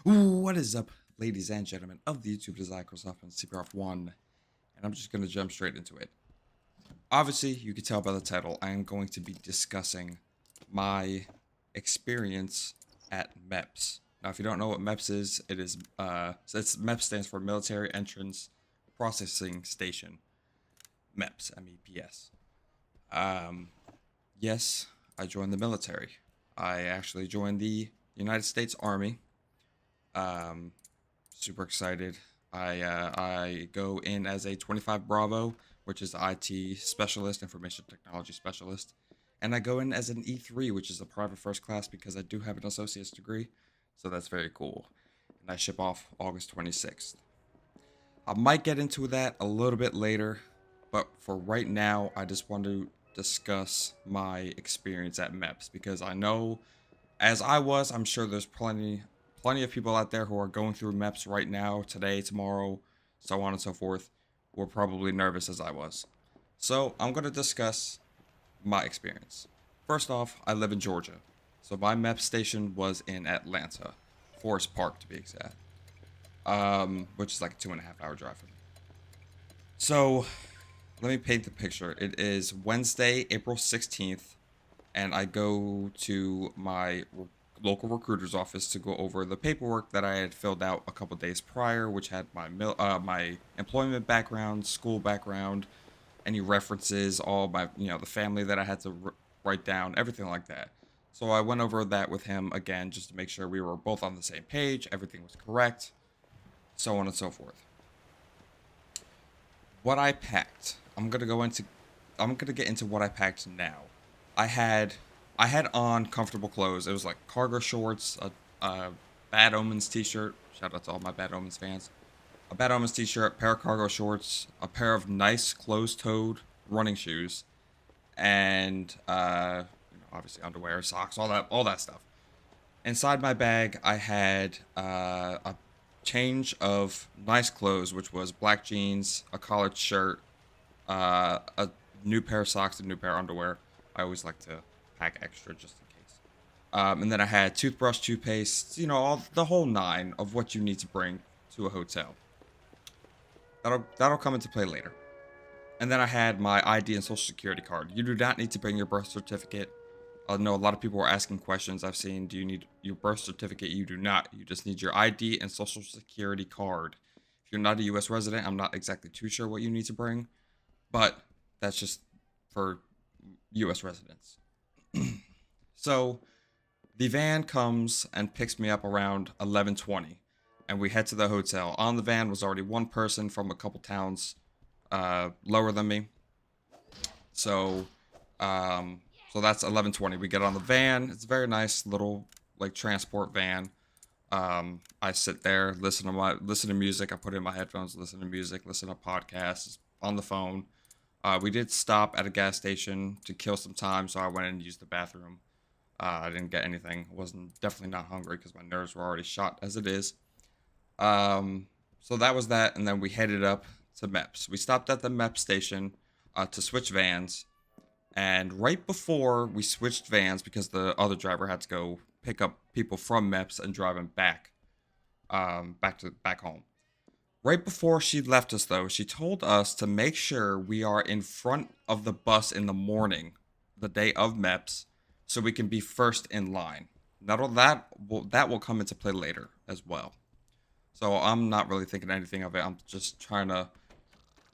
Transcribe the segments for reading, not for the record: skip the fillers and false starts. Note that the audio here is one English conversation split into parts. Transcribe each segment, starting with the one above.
What is up, ladies and gentlemen of the YouTube Design Microsoft and CPR1? And I'm just going to jump straight into it. Obviously, you can tell by the title, I am going to be discussing my experience at MEPS. Now, if you don't know what MEPS is, MEPS stands for Military Entrance Processing Station. MEPS, MEPS. Um, yes, I joined the military. I actually joined the United States Army. Um, Super excited. I go in as a 25 Bravo, which is IT specialist, information technology specialist, and I go in as an E3, which is a private first class because I do have an associate's degree, so that's very cool. And I ship off August 26th. I might get into that a little bit later, but for right now, I just want to discuss my experience at MEPS because I know, as I was, I'm sure there's plenty of people out there who are going through MEPS right now, today, tomorrow, so on and so forth, who are probably nervous as I was. So I'm going to discuss my experience. First off, I live in Georgia, so my MEPS station was in Atlanta, Forest Park to be exact, which is like a 2.5 hour drive for me. So let me paint the picture. It is Wednesday, April 16th, and I go to my local recruiter's office to go over the paperwork that I had filled out a couple days prior, which had my employment background, school background, any references, all my the family that I had to write down, everything like that. So I went over that with him again just to make sure we were both on the same page, everything was correct, so on and so forth. What I packed. I'm gonna get into what I packed now. I had I had on comfortable clothes. It was like cargo shorts, a Bad Omens t-shirt. Shout out to all my Bad Omens fans. A Bad Omens t-shirt, pair of cargo shorts, a pair of nice closed-toed running shoes, and obviously underwear, socks, all that stuff. Inside my bag, I had a change of nice clothes, which was black jeans, a collared shirt, a new pair of socks, a new pair of underwear. I always like to pack extra just in case. And then I had toothbrush, toothpaste, all the whole nine of what you need to bring to a hotel. That'll come into play later. And then I had my ID and social security card. You do not need to bring your birth certificate. I know a lot of people are asking questions I've seen. Do you need your birth certificate? You do not. You just need your ID and social security card. If you're not a US resident, I'm not exactly too sure what you need to bring, but that's just for US residents. So the van comes and picks me up around 11:20, and we head to the hotel. On the van was already one person from a couple towns lower than me. So um, so that's 11:20. We get on the van. It's a very nice little like transport van. I sit there, listen to music. I put in my headphones, listen to music, listen to podcasts on the phone. We did stop at a gas station to kill some time, so I went and used the bathroom. I didn't get anything. Wasn't definitely not hungry because my nerves were already shot as it is. So that was that, and then we headed up to MEPS. We stopped at the MEPS station to switch vans, and right before we switched vans, because the other driver had to go pick up people from MEPS and drive them back home. Right before she left us, though, she told us to make sure we are in front of the bus in the morning, the day of MEPS, so we can be first in line. That will come into play later as well. So I'm not really thinking anything of it. I'm just trying to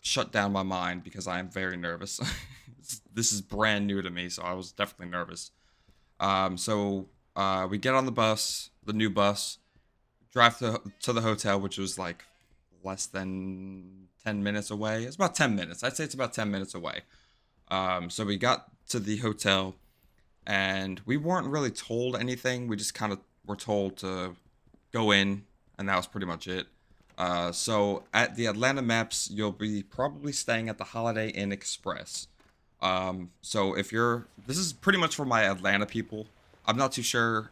shut down my mind because I am very nervous. This is brand new to me, so I was definitely nervous. So we get on the bus, the new bus, drive to the hotel, which was like less than 10 minutes away. It's about 10 minutes. I'd say it's about 10 minutes away. So we got to the hotel, and we weren't really told anything. We just kind of were told to go in, and that was pretty much it. So at the Atlanta MEPS, you'll be probably staying at the Holiday Inn Express. So this is pretty much for my Atlanta people. I'm not too sure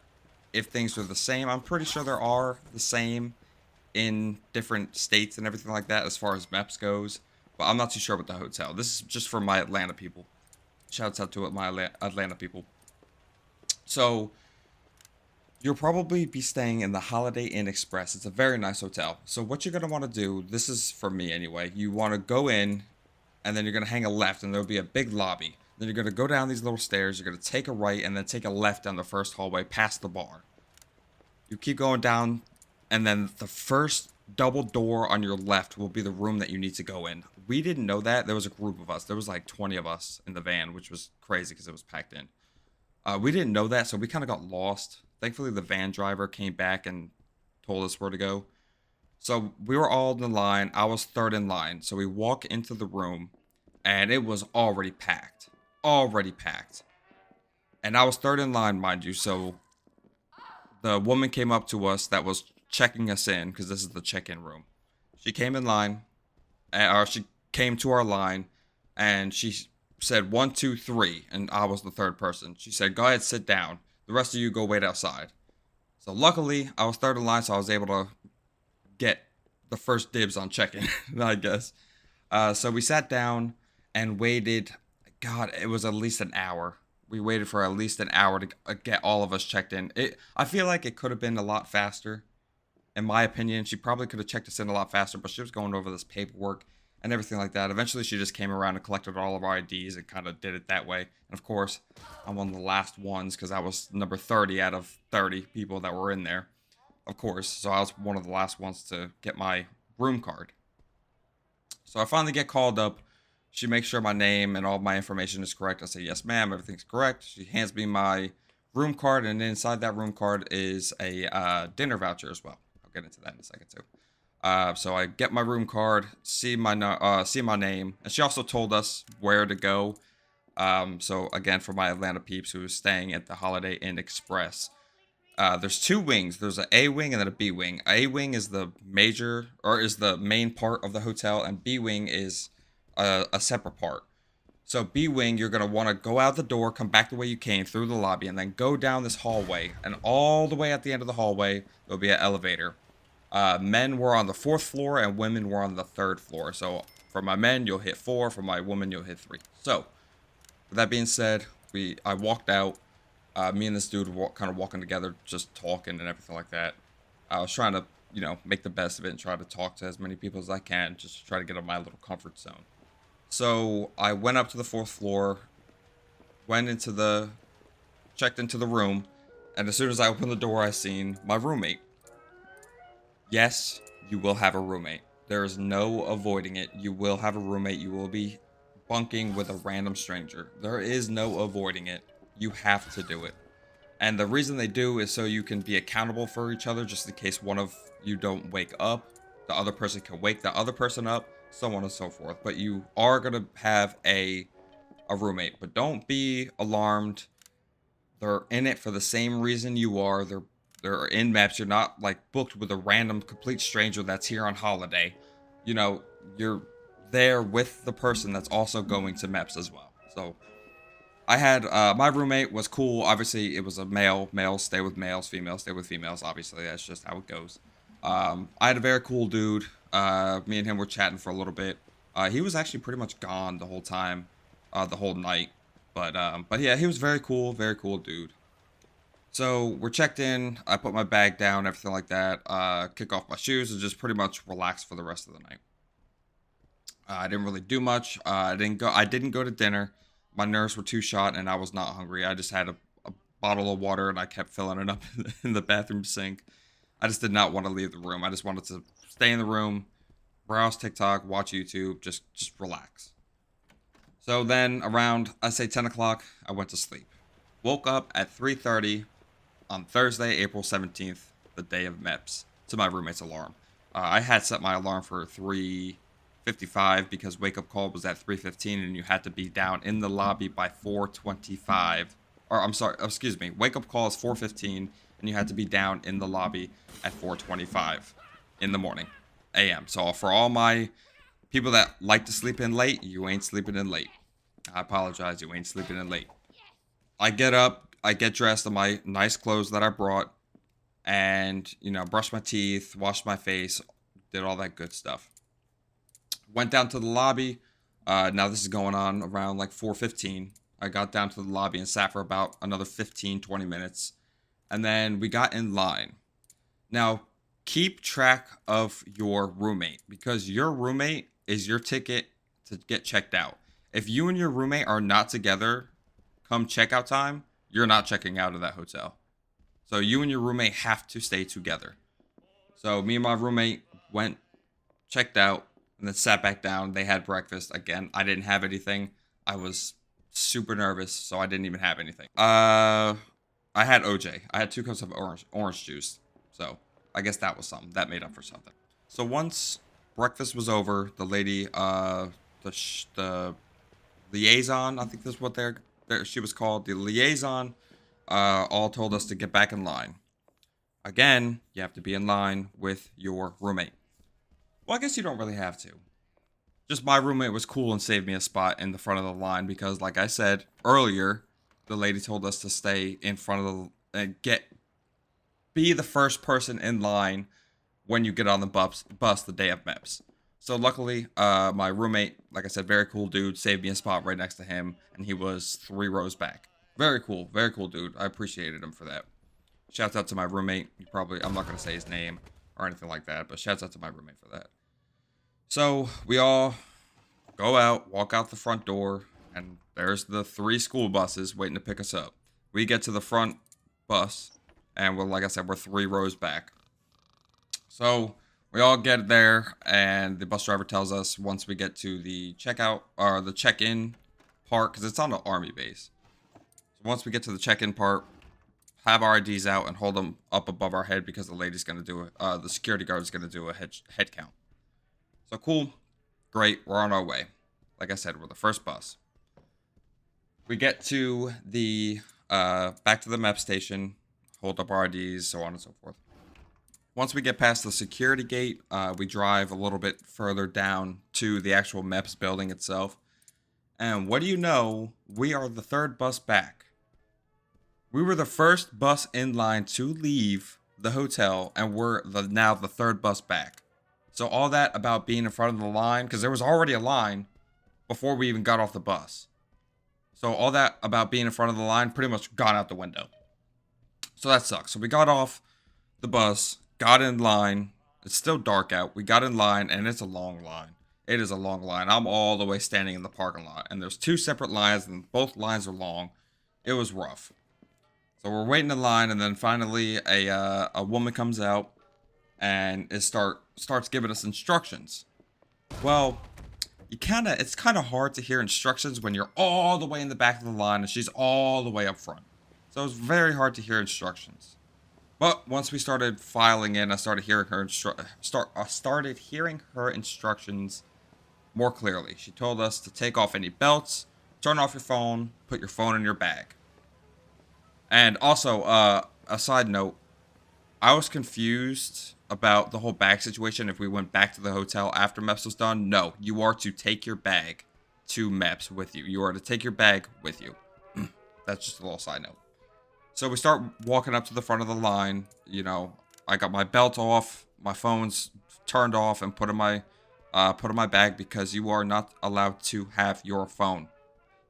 if things are the same. I'm pretty sure there are the same in different states and everything like that as far as MEPS goes. But I'm not too sure with the hotel. This is just for my Atlanta people. Shouts out to my Atlanta people. So You'll probably be staying in the Holiday Inn Express. It's a very nice hotel. So what you're going to want to do, this is for me anyway, you want to go in and then you're going to hang a left and there'll be a big lobby. Then you're going to go down these little stairs, you're going to take a right and then take a left down the first hallway past the bar. You keep going down and then the first double door on your left will be the room that you need to go in. We didn't know that. There was a group of us. There was like 20 of us in the van, which was crazy because it was packed in. We didn't know that, so we kind of got lost. Thankfully, the van driver came back and told us where to go. So we were all in the line. I was third in line. So we walk into the room, and it was already packed. Already packed. And I was third in line, mind you. So the woman came up to us that was checking us in, because this is the check-in room. She came in line, or she came to our line, and she said 1, 2, 3, and I was the third person. She said, "Go ahead, sit down. The rest of you go wait outside." So luckily, I was third in line, so I was able to get the first dibs on check-in, I guess. So we sat down and waited. God, it was at least an hour. We waited for at least an hour to get all of us checked in. I feel like it could have been a lot faster. In my opinion, she probably could have checked us in a lot faster, but she was going over this paperwork and everything like that. Eventually, she just came around and collected all of our IDs and kind of did it that way. And of course, I'm one of the last ones because I was number 30 out of 30 people that were in there. Of course, so I was one of the last ones to get my room card. So I finally get called up. She makes sure my name and all my information is correct. I say, "Yes, ma'am, everything's correct." She hands me my room card, and inside that room card is a dinner voucher as well. I'll get into that in a second too. So I get my room card, see my name, and she also told us where to go. So again, for my Atlanta peeps who is staying at the Holiday Inn Express, there's two wings. There's an A wing and then a B wing. A wing is the major or is the main part of the hotel, and B wing is a separate part. So B wing, you're gonna want to go out the door, come back the way you came through the lobby, and then go down this hallway. And all the way at the end of the hallway, there'll be an elevator. Men were on the fourth floor and women were on the third floor. So for my men, you'll hit 4. For my women, you'll hit 3. So with that being said, I walked out. Me and this dude were kind of walking together, just talking and everything like that. I was trying to, make the best of it and try to talk to as many people as I can, just to try to get out of my little comfort zone. So I went up to the fourth floor, checked into the room, and as soon as I opened the door, I seen my roommate. Yes, you will have a roommate. There is no avoiding it. You will have a roommate. You will be bunking with a random stranger. There is no avoiding it. You have to do it. And the reason they do is so you can be accountable for each other, just in case one of you don't wake up. The other person can wake the other person up, so on and so forth. But you are going to have a roommate. But don't be alarmed. They're in it for the same reason you are. They're in MEPS. You're not like booked with a random complete stranger that's here on holiday. You're there with the person that's also going to MEPS as well. So I had my roommate was cool. Obviously, it was a male. Males stay with males. Females stay with females. Obviously, that's just how it goes. I had a very cool dude. Me and him were chatting for a little bit. He was actually pretty much gone the whole time, the whole night. But yeah, he was very cool dude. So we're checked in. I put my bag down, everything like that. Kick off my shoes and just pretty much relax for the rest of the night. I didn't really do much. I didn't go to dinner. My nerves were too shot, and I was not hungry. I just had a bottle of water, and I kept filling it up in the bathroom sink. I just did not want to leave the room. I just wanted to stay in the room, browse TikTok, watch YouTube, just relax. So then around, I say 10 o'clock, I went to sleep. Woke up at 3:30 on Thursday, April 17th, the day of MEPS, to my roommate's alarm. I had set my alarm for 3:55 because wake up call was at 3:15 and you had to be down in the lobby by 4:25. Or I'm sorry, excuse me. Wake up call is 4:15 and you had to be down in the lobby at 4:25 in the morning, a.m. So for all my people that like to sleep in late, you ain't sleeping in late. I apologize, you ain't sleeping in late. I get up, I get dressed in my nice clothes that I brought, and, brush my teeth, wash my face, did all that good stuff. Went down to the lobby. Now this is going on around like 4:15. I got down to the lobby and sat for about another 15, 20 minutes. and then we got in line. Now, keep track of your roommate because your roommate is your ticket to get checked out. If you and your roommate are not together come checkout time, you're not checking out of that hotel. So you and your roommate have to stay together. So me and my roommate went, checked out, and then sat back down. They had breakfast. Again, I didn't have anything. I was super nervous, so I didn't even have anything. I had OJ. I had 2 cups of orange juice. So I guess that was something. That made up for something. So once breakfast was over, the lady, the liaison, I think that's what she was called, the liaison, all told us to get back in line. Again, you have to be in line with your roommate. Well, I guess you don't really have to. Just my roommate was cool and saved me a spot in the front of the line because, like I said earlier, the lady told us to stay in front of the be the first person in line when you get on the bus the day of MEPS. So luckily, my roommate, like I said, very cool dude, saved me a spot right next to him, and he was 3 rows back. Very cool dude. I appreciated him for that. Shouts out to my roommate. I'm not gonna say his name or anything like that, but shouts out to my roommate for that. So we all go out, walk out the front door, and there's the 3 school buses waiting to pick us up. We get to the front bus, and like I said, we're 3 rows back. So we all get there, and the bus driver tells us once we get to the checkout or the check-in part, because it's on an army base. So once we get to the check-in part, have our IDs out and hold them up above our head because the lady's gonna do it. The security guard is gonna do a head count. So cool, great, we're on our way. Like I said, we're the first bus. We get to the back to the MEP station, hold up our IDs, so on and so forth. Once we get past the security gate, we drive a little bit further down to the actual MEPS building itself. And what do you know? We are the 3rd bus back. We were the first bus in line to leave the hotel, and we're now the 3rd bus back. So all that about being in front of the line, because there was already a line before we even got off the bus. So all that about being in front of the line pretty much gone out the window. So that sucks. So we got off the bus, got in line. It's still dark out. We got in line, and it's a long line. It is a long line. I'm all the way standing in the parking lot, and there's 2 separate lines, and both lines are long. It was rough. So we're waiting in line, and then finally a woman comes out and starts giving us instructions. Well, it's kind of hard to hear instructions when you're all the way in the back of the line and she's all the way up front. So it's very hard to hear instructions. But once we started filing in, I started hearing her started hearing her instructions more clearly. She told us to take off any belts, turn off your phone, put your phone in your bag. And also, a side note, I was confused about the whole bag situation. If we went back to the hotel after MEPS was done, no, you are to take your bag to MEPS with you. You are to take your bag with you. That's just a little side note. So we start walking up to the front of the line. You know, I got my belt off, my phone's turned off, and put in my bag because you are not allowed to have your phone.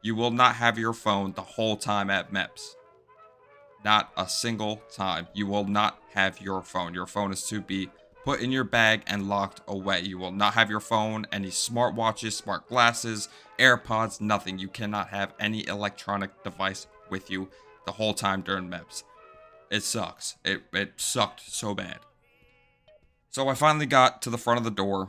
You will not have your phone the whole time at MEPS. Not a single time. You will not have your phone. Your phone is to be put in your bag and locked away. You will not have your phone, any smartwatches, smart glasses, AirPods, nothing. You cannot have any electronic device with you the whole time during MEPS. It sucks. It sucked so bad. So I finally got to the front of the door.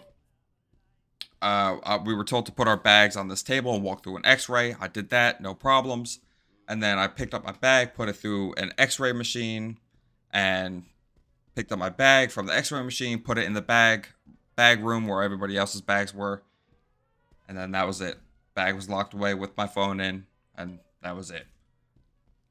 We were told to put our bags on this table and walk through an x-ray. I did that, no problems. And then I picked up my bag, put it through an x-ray machine, and picked up my bag from the x-ray machine, put it in the bag room where everybody else's bags were. And then that was it. Bag was locked away with my phone in, and that was it.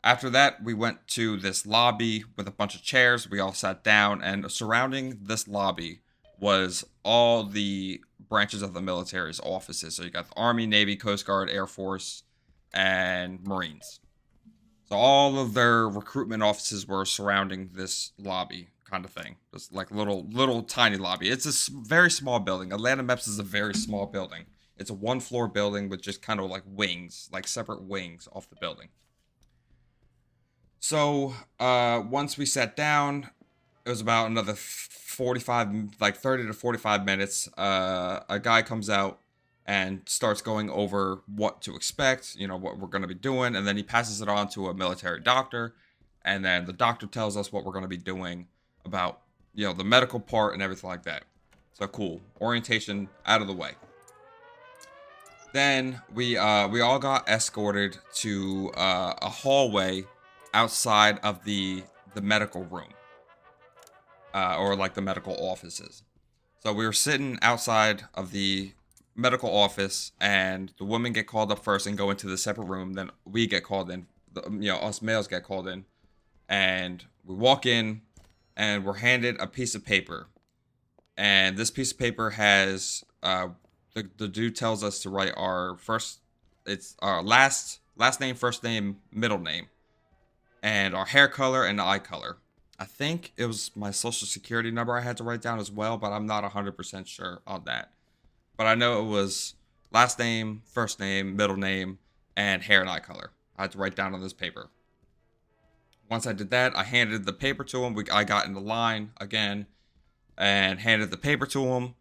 After that, we went to this lobby with a bunch of chairs. We all sat down, and surrounding this lobby was all the branches of the military's offices. So you got the Army, Navy, Coast Guard, Air Force, and Marines. So all of their recruitment offices were surrounding this lobby kind of thing. This like little tiny lobby. It's a very small building. Atlanta MEPS is a very small building. It's a 1-floor building with just kind of like wings, like separate wings off the building. So once we sat down, it was about another 45, like 30 to 45 minutes. A guy comes out and starts going over what to expect, what we're going to be doing. And then he passes it on to a military doctor. And then the doctor tells us what we're going to be doing about, the medical part and everything like that. So cool. Orientation out of the way. Then we all got escorted to a hallway outside of the medical room, or like the medical offices. So we were sitting outside of the medical office, and the women get called up first and go into the separate room. Then we get called in. Us males get called in, and we walk in, and we're handed a piece of paper. And this piece of paper has the dude tells us to write our first, it's our last name, first name, middle name, and our hair color and eye color. I think it was my social security number I had to write down as well, but I'm not 100% sure on that. But I know it was last name, first name, middle name, and hair and eye color. I had to write down on this paper. Once I did that, I handed the paper to him. I got in the line again and handed the paper to him.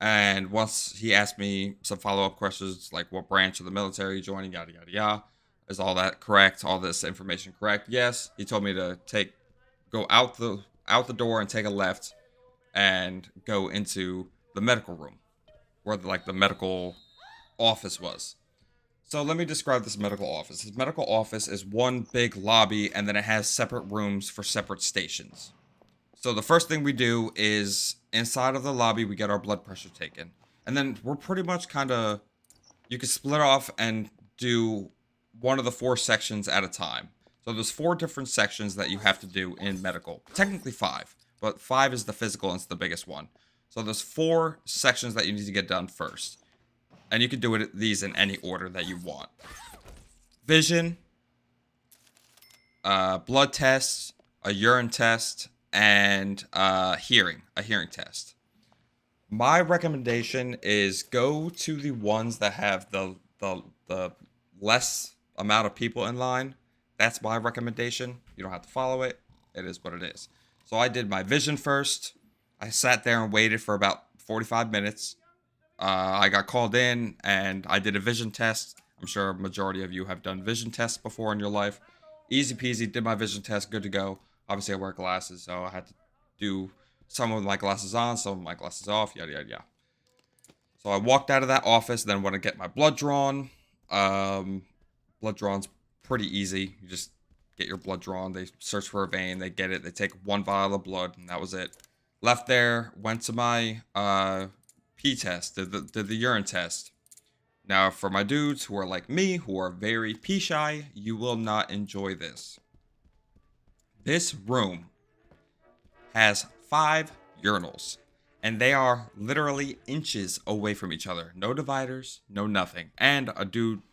And once he asked me some follow-up questions like what branch of the military you joining, yada yada yada. Is all that correct? All this information correct? Yes. He told me to go out the door and take a left and go into the medical room where the medical office was. So let me describe this medical office. This medical office is one big lobby, and then it has separate rooms for separate stations. So the first thing we do is inside of the lobby, we get our blood pressure taken. And then we're pretty much you can split off and do one of the 4 sections at a time. So there's 4 different sections that you have to do in medical. Technically 5, but 5 is the physical and it's the biggest one. So there's 4 sections that you need to get done first. And you can do these in any order that you want. Vision, blood tests, a urine test, and a hearing test. My recommendation is go to the ones that have the less amount of people in line. That's my recommendation. You don't have to follow it. It is what it is. So I did my vision first. I sat there and waited for about 45 minutes. I got called in and I did a vision test. I'm sure a majority of you have done vision tests before in your life. Easy peasy, did my vision test, good to go. Obviously, I wear glasses, so I had to do some of my glasses on, some of my glasses off, yada, yada, yada. So I walked out of that office, then went to get my blood drawn. Blood drawn's pretty easy. You just get your blood drawn. They search for a vein. They get it. They take 1 vial of blood, and that was it. Left there, went to my pee test, did the urine test. Now, for my dudes who are like me, who are very pee shy, you will not enjoy this. This room has 5 urinals, and they are literally inches away from each other. No dividers, no nothing. And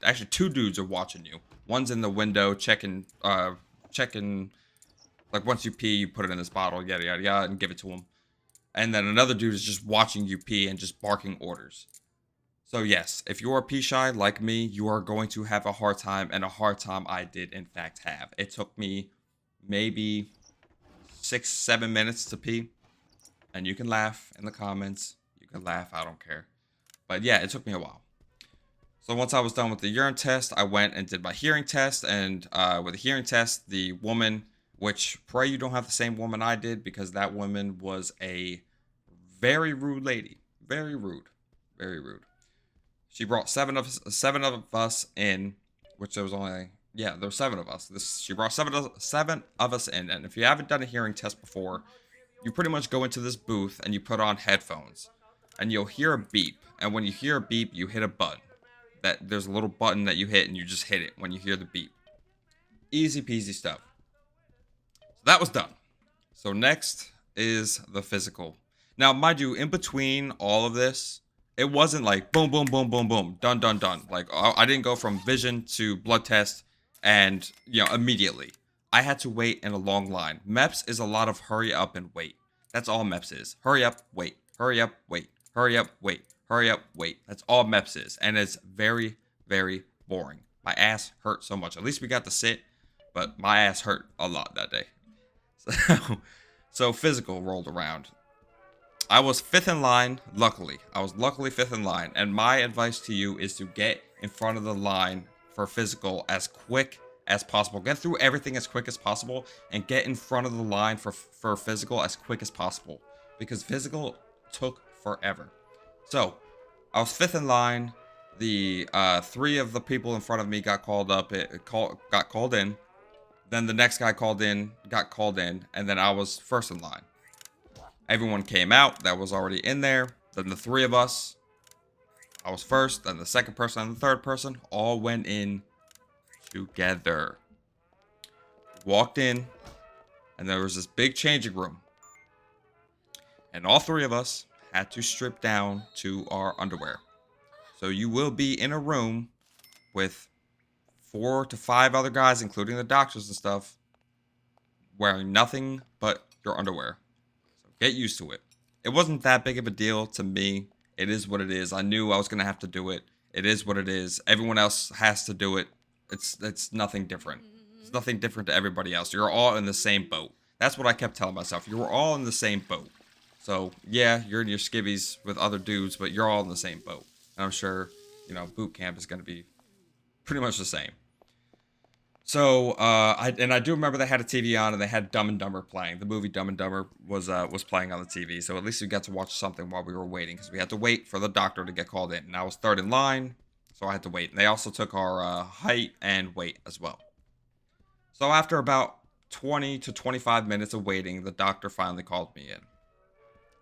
actually 2 dudes are watching you. One's in the window checking, like once you pee, you put it in this bottle, yada, yada, yada, and give it to him. And then another dude is just watching you pee and just barking orders. So yes, if you're pee shy like me, you are going to have a hard time, and a hard time I did in fact have. It took me maybe 6-7 minutes to pee. And you can laugh in the comments. You can laugh, I don't care. But yeah, it took me a while. So once I was done with the urine test, I went and did my hearing test. And with the hearing test, the woman, which pray you don't have the same woman I did, because that woman was a very rude lady. Very rude. Very rude. She brought 7 of us in, which there was only, there were 7 of us. She brought 7 of us in. And if you haven't done a hearing test before, you pretty much go into this booth and you put on headphones. And you'll hear a beep. And when you hear a beep, you hit a button. There's a little button that you hit and you just hit it when you hear the beep. Easy peasy stuff. So that was done. So next is the physical. Now, mind you, in between all of this, it wasn't like boom, boom, boom, boom, boom, done, done, done. Like I didn't go from vision to blood test and, immediately. I had to wait in a long line. MEPS is a lot of hurry up and wait. That's all MEPS is. Hurry up, wait. Hurry up, wait. Hurry up, wait. Hurry up, wait. That's all MEPS is. And it's very, very boring. My ass hurt so much. At least we got to sit. but my ass hurt a lot that day. So physical rolled around. I was fifth in line, luckily. I was luckily fifth in line. And my advice to you is to get in front of the line for physical as quick as possible. Get through everything as quick as possible and get in front of the line for physical as quick as possible. Because physical took forever. So, I was fifth in line. The 3 of the people in front of me got called up. Got called in. Then the next guy got called in. And then I was first in line. Everyone came out that was already in there. Then the 3 of us, I was first, then the second person and the third person, all went in together. Walked in, and there was this big changing room. And all 3 of us had to strip down to our underwear. So you will be in a room with 4 to 5 other guys, including the doctors and stuff, wearing nothing but your underwear. Get used to it. It wasn't that big of a deal to me. It is what it is. I knew I was going to have to do it. It is what it is. Everyone else has to do it. It's nothing different. It's nothing different to everybody else. You're all in the same boat. That's what I kept telling myself. You were all in the same boat. So, yeah, you're in your skivvies with other dudes, but you're all in the same boat. And I'm sure, boot camp is going to be pretty much the same. So, I do remember they had a TV on and they had Dumb and Dumber playing. The movie Dumb and Dumber was playing on the TV. So at least we got to watch something while we were waiting because we had to wait for the doctor to get called in. And I was third in line, so I had to wait. And they also took our height and weight as well. So after about 20 to 25 minutes of waiting, the doctor finally called me in.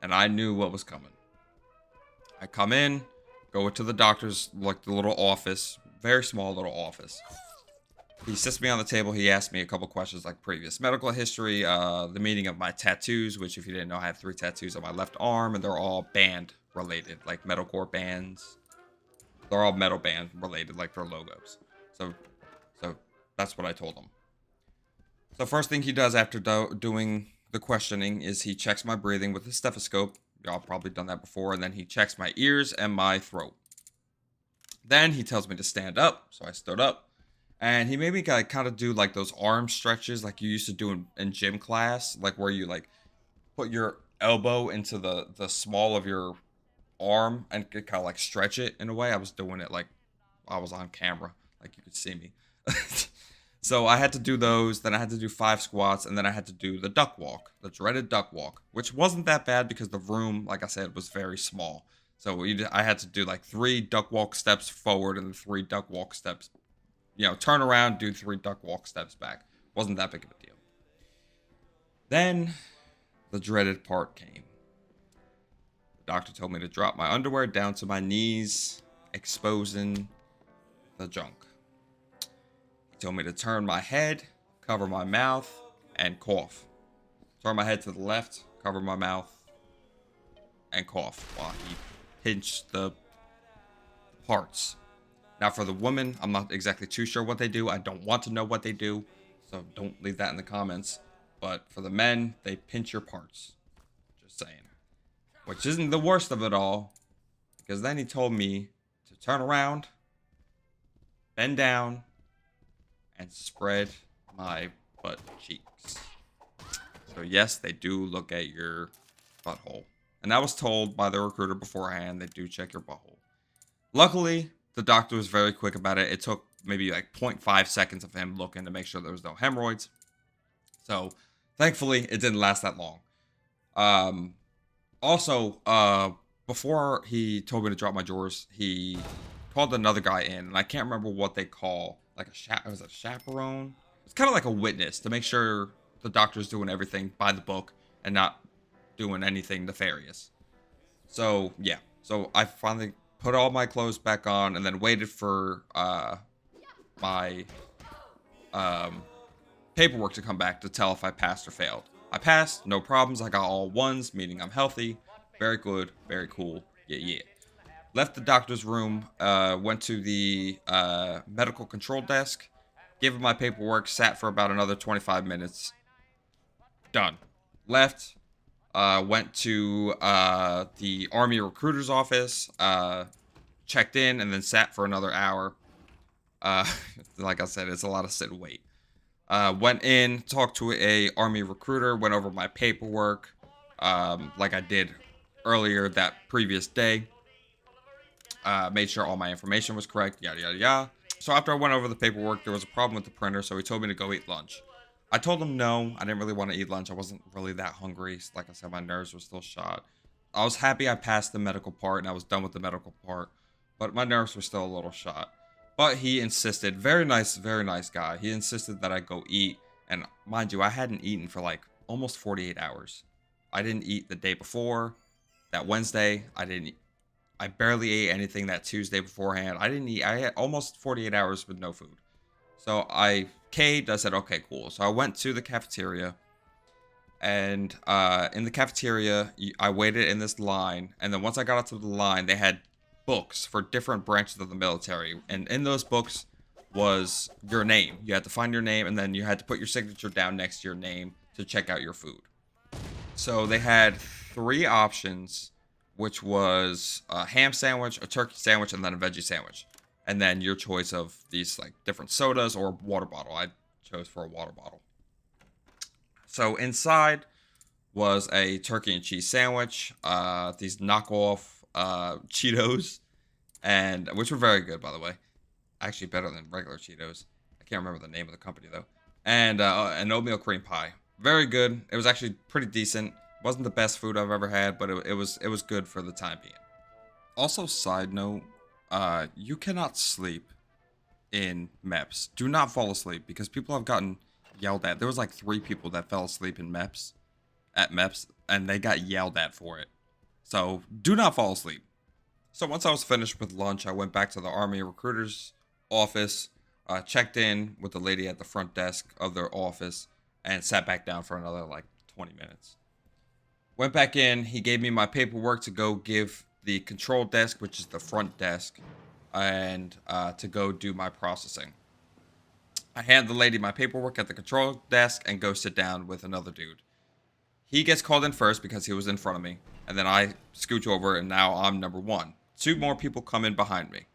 And I knew what was coming. I come in, go into the doctor's, the little office, very small little office. He sits me on the table. He asked me a couple questions like previous medical history, the meaning of my tattoos, which if you didn't know, I have 3 tattoos on my left arm, and they're all band related, like metalcore bands. They're all metal band related, like their logos. So that's what I told him. So first thing he does after doing the questioning is he checks my breathing with a stethoscope. Y'all probably done that before. And then he checks my ears and my throat. Then he tells me to stand up. So I stood up. And he made me kind of do like those arm stretches like you used to do in gym class. Like where you like put your elbow into the small of your arm and kind of like stretch it in a way. I was doing it like I was on camera. Like you could see me. So I had to do those. Then I had to do 5 squats. And then I had to do the duck walk. The dreaded duck walk. Which wasn't that bad because the room, like I said, was very small. So I had to do like 3 duck walk steps forward and 3 duck walk steps. Turn around, do 3 duck walk steps back. Wasn't that big of a deal. Then, the dreaded part came. The doctor told me to drop my underwear down to my knees, exposing the junk. He told me to turn my head, cover my mouth, and cough. Turn my head to the left, cover my mouth, and cough while he pinched the parts. Now, for the women, I'm not exactly too sure what they do. I don't want to know what they do, so don't leave that in the comments. But for the men, they pinch your parts. Just saying. Which isn't the worst of it all, because then he told me to turn around, bend down, and spread my butt cheeks. So yes, they do look at your butthole. And I was told by the recruiter beforehand, they do check your butthole. Luckily, the doctor was very quick about it. It took maybe like 0.5 seconds of him looking to make sure there was no hemorrhoids. So, thankfully, it didn't last that long. Also, before he told me to drop my drawers, he called another guy in. And I can't remember what they call, like it was a chaperone? It's kind of like a witness to make sure the doctor's doing everything by the book and not doing anything nefarious. So, yeah. So, I finally put all my clothes back on and then waited for my paperwork to come back to tell if I passed or failed. I passed, no problems. I got all 1s, meaning I'm healthy. Very good, very cool. Yeah. Left the doctor's room, went to the medical control desk, gave him my paperwork, sat for about another 25 minutes. Done. Left. Went to the Army recruiter's office, checked in, and then sat for another hour. Like I said, it's a lot of sit and wait. Went in, talked to a army recruiter, went over my paperwork, like I did earlier that previous day. Made sure all my information was correct, yada yada yada. So after I went over the paperwork, there was a problem with the printer, so he told me to go eat lunch. I told him no, I didn't really want to eat lunch. I wasn't really that hungry. Like I said, my nerves were still shot. I was happy I passed the medical part and I was done with the medical part, but my nerves were still a little shot. But he insisted, very nice guy. He insisted that I go eat, and mind you, I hadn't eaten for like almost 48 hours. I didn't eat the day before. That Wednesday, I didn't. I barely ate anything that Tuesday beforehand. I didn't eat. I had almost 48 hours with no food. So I caved. I said, okay, cool. So I went to the cafeteria, and in the cafeteria, I waited in this line. And then once I got out to the line, they had books for different branches of the military. And in those books was your name. You had to find your name, and then you had to put your signature down next to your name to check out your food. So they had three options, which was a ham sandwich, a turkey sandwich, and then a veggie sandwich. And then your choice of these like different sodas or water bottle. I chose for a water bottle. So inside was a turkey and cheese sandwich, these knockoff Cheetos, and which were very good, by the way. Actually, better than regular Cheetos. I can't remember the name of the company though. And an oatmeal cream pie, very good. It was actually pretty decent. Wasn't the best food I've ever had, but it was good for the time being. Also, side note, you cannot sleep in MEPS. Do not fall asleep because people have gotten yelled at. There was like 3 people that fell asleep in MEPS at MEPS, and they got yelled at for it. So do not fall asleep. So once I was finished with lunch, I went back to the Army recruiter's office, checked in with the lady at the front desk of their office, and sat back down for another like 20 minutes. Went back in. He gave me my paperwork to go give the control desk, which is the front desk, and to go do my processing. I hand the lady my paperwork at the control desk and go sit down with another dude. He gets called in first because he was in front of me, and then I scooch over, and now I'm number 1. 2 more people come in behind me.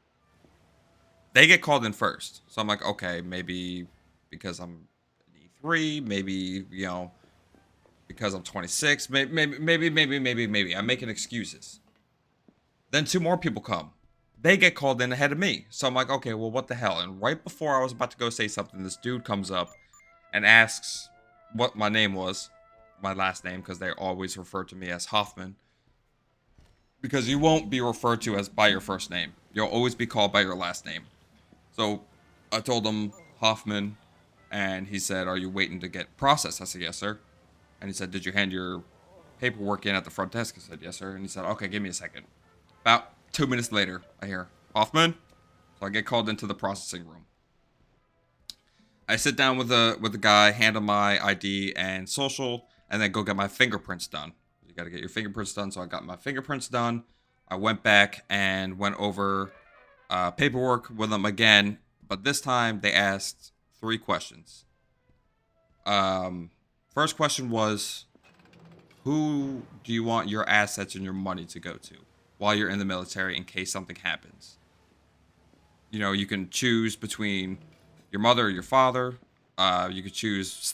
They get called in first, so I'm like, okay, maybe because I'm E3, maybe because I'm 26, maybe. I'm making excuses. Then 2 more people come. They get called in ahead of me. So I'm like, okay, well, what the hell? And right before I was about to go say something, this dude comes up and asks what my name was, my last name, because they always refer to me as Hoffman. Because you won't be referred to as by your first name. You'll always be called by your last name. So I told him Hoffman, and he said, are you waiting to get processed? I said, yes, sir. And he said, did you hand your paperwork in at the front desk? I said, yes, sir. And he said, okay, give me a second. About 2 minutes later, I hear, Hoffman? So I get called into the processing room. I sit down with the guy, hand him my ID and social, and then go get my fingerprints done. You got to get your fingerprints done, so I got my fingerprints done. I went back and went over paperwork with them again, but this time they asked 3 questions. First question was, who do you want your assets and your money to go to while you're in the military in case something happens? You can choose between your mother or your father. You could choose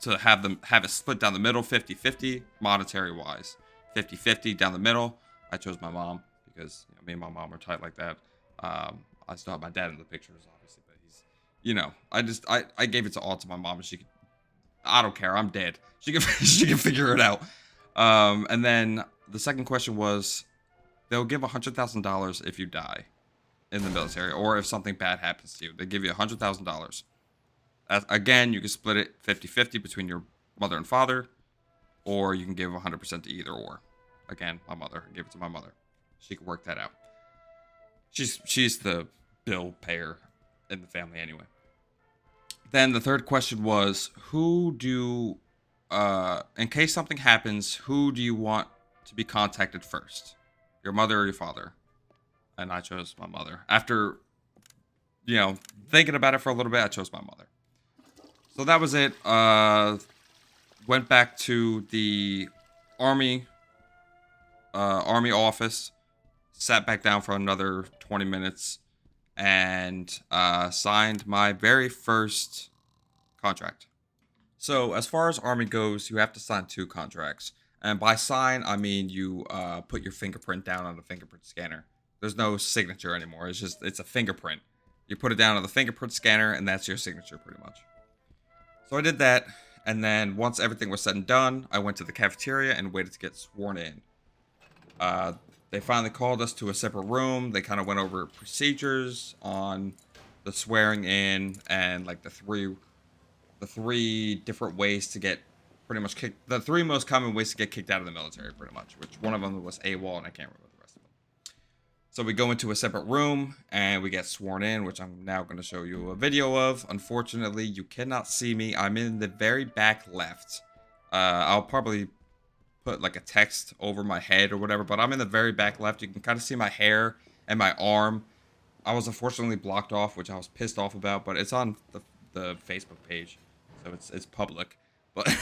to have it split down the middle, 50-50, monetary wise. 50-50 down the middle. I chose my mom because me and my mom are tight like that. I still have my dad in the pictures, obviously, but he's, I gave it to my mom, and she could, I don't care, I'm dead. She can she can figure it out. And then the second question was, they'll give $100,000 if you die in the military, or if something bad happens to you. They give you $100,000. Again, you can split it 50-50 between your mother and father, or you can give 100% to either or. Again, my mother. I gave it to my mother. She can work that out. She's the bill payer in the family anyway. Then the third question was, in case something happens, who do you want to be contacted first? Your mother or your father? And I chose my mother. After, thinking about it for a little bit, I chose my mother. So that was it. Went back to the Army office, sat back down for another 20 minutes, and signed my very first contract. So as far as Army goes, you have to sign 2 contracts. And by sign, I mean you put your fingerprint down on the fingerprint scanner. There's no signature anymore. It's a fingerprint. You put it down on the fingerprint scanner, and that's your signature pretty much. So I did that, and then once everything was said and done, I went to the cafeteria and waited to get sworn in. They finally called us to a separate room. They kind of went over procedures on the swearing in and like the three different ways to get pretty much kicked. The 3 most common ways to get kicked out of the military, pretty much. Which one of them was AWOL, and I can't remember the rest of them. So we go into a separate room and we get sworn in, which I'm now going to show you a video of. Unfortunately, you cannot see me. I'm in the very back left. I'll probably put like a text over my head or whatever, but I'm in the very back left. You can kind of see my hair and my arm. I was unfortunately blocked off, which I was pissed off about, but it's on the Facebook page, so it's public. But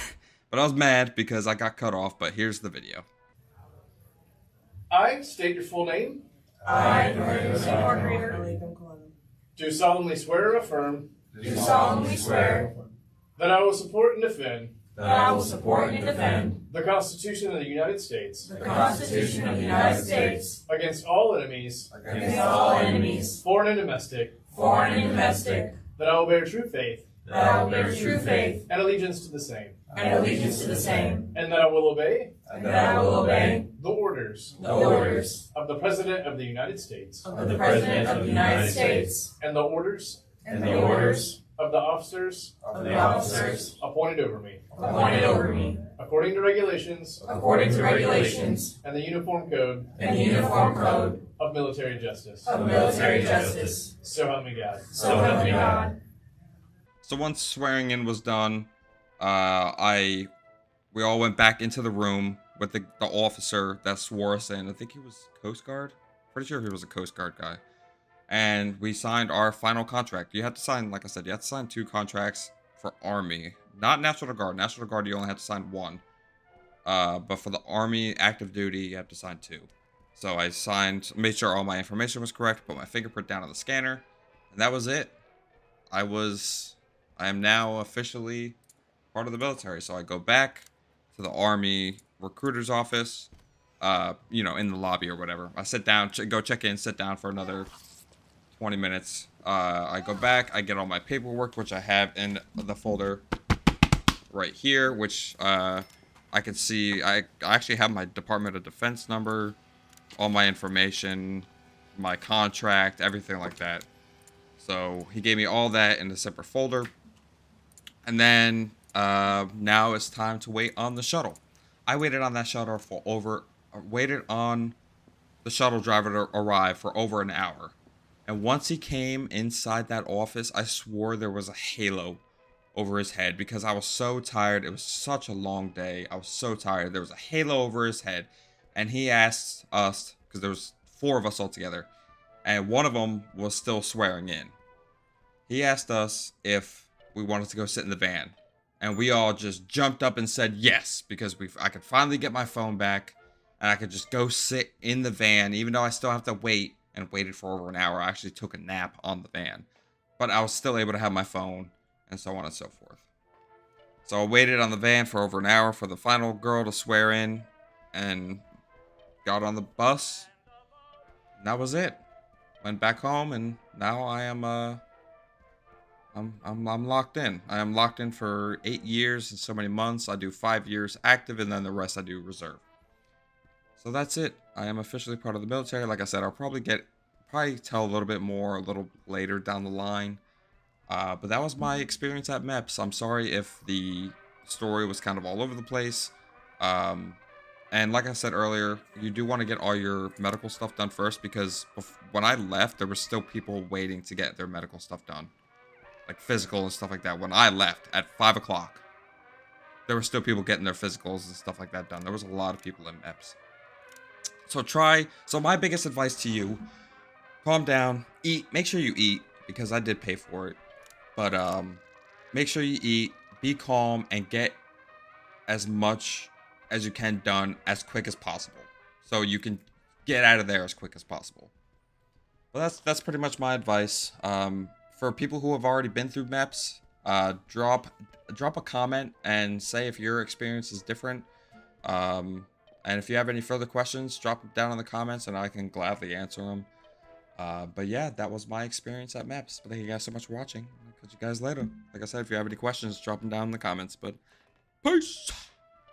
but I was mad because I got cut off. But here's the video. I state your full name. I, Do solemnly swear or affirm do solemnly swear that I will support and defend that I will support and defend the Constitution of the United States the Constitution of the United States against all enemies, against all enemies, foreign and domestic, foreign and domestic, that I will bear true faith that I will bear true faith and allegiance to the same, and allegiance to the same, and that I will obey and that I will obey the orders the orders of the President of the United States of the President of the United States and the orders and the orders of the officers of the officers appointed over me, appointed over me, according to regulations according to regulations and the Uniform Code and the Uniform Code of Military Justice. of Military Justice. So help me God. So help me God. So once swearing in was done, we all went back into the room with the officer that swore us in. I think he was Coast Guard. Pretty sure he was a Coast Guard guy. And we signed our final contract. You have to sign, like I said, you have to sign 2 contracts for Army. Not National Guard. National Guard, you only have to sign 1. But for the Army active duty, you have to sign 2. So I signed, made sure all my information was correct, put my fingerprint down on the scanner, and that was it. I am now officially part of the military. So I go back to the Army recruiter's office, in the lobby or whatever. I sit down, go check in, sit down for another 20 minutes. I go back, I get all my paperwork, which I have in the folder right here, which I can see. I actually have my Department of Defense number, all my information, my contract, everything like that. So he gave me all that in a separate folder. And then now it's time to wait on the shuttle. I waited on that shuttle waited on the shuttle driver to arrive for over an hour. And once he came inside that office, I swore there was a halo over his head because I was so tired. It was such a long day. I was so tired. There was a halo over his head. And he asked us, because there was 4 of us all together, and one of them was still swearing in. He asked us if we wanted to go sit in the van. And we all just jumped up and said yes, because I could finally get my phone back, and I could just go sit in the van, even though I still have to wait, and waited for over an hour. I actually took a nap on the van. But I was still able to have my phone, and so on and so forth. So I waited on the van for over an hour for the final girl to swear in, and got on the bus, and that was it. Went back home, and now I am I'm locked in. I am locked in for 8 years and so many months. I do 5 years active, and then the rest I do reserve. So that's it. I am officially part of the military. Like I said, I'll probably tell a little bit more a little later down the line. But that was my experience at MEPS. I'm sorry if the story was kind of all over the place. And like I said earlier, you do want to get all your medical stuff done first, because when I left, there were still people waiting to get their medical stuff done. Like physical and stuff like that. When I left at 5 o'clock, there were still people getting their physicals and stuff like that done. There was a lot of people in MEPS. So my biggest advice to you, calm down, eat, make sure you eat, because I did pay for it. But make sure you eat, be calm, and get as much as you can done as quick as possible, so you can get out of there as quick as possible. Well, that's pretty much my advice. For people who have already been through MEPS, Drop a comment and say if your experience is different. And if you have any further questions, drop them down in the comments and I can gladly answer them. But yeah, that was my experience at MEPS. But thank you guys so much for watching. I'll catch you guys later. Like I said, if you have any questions, drop them down in the comments. But peace!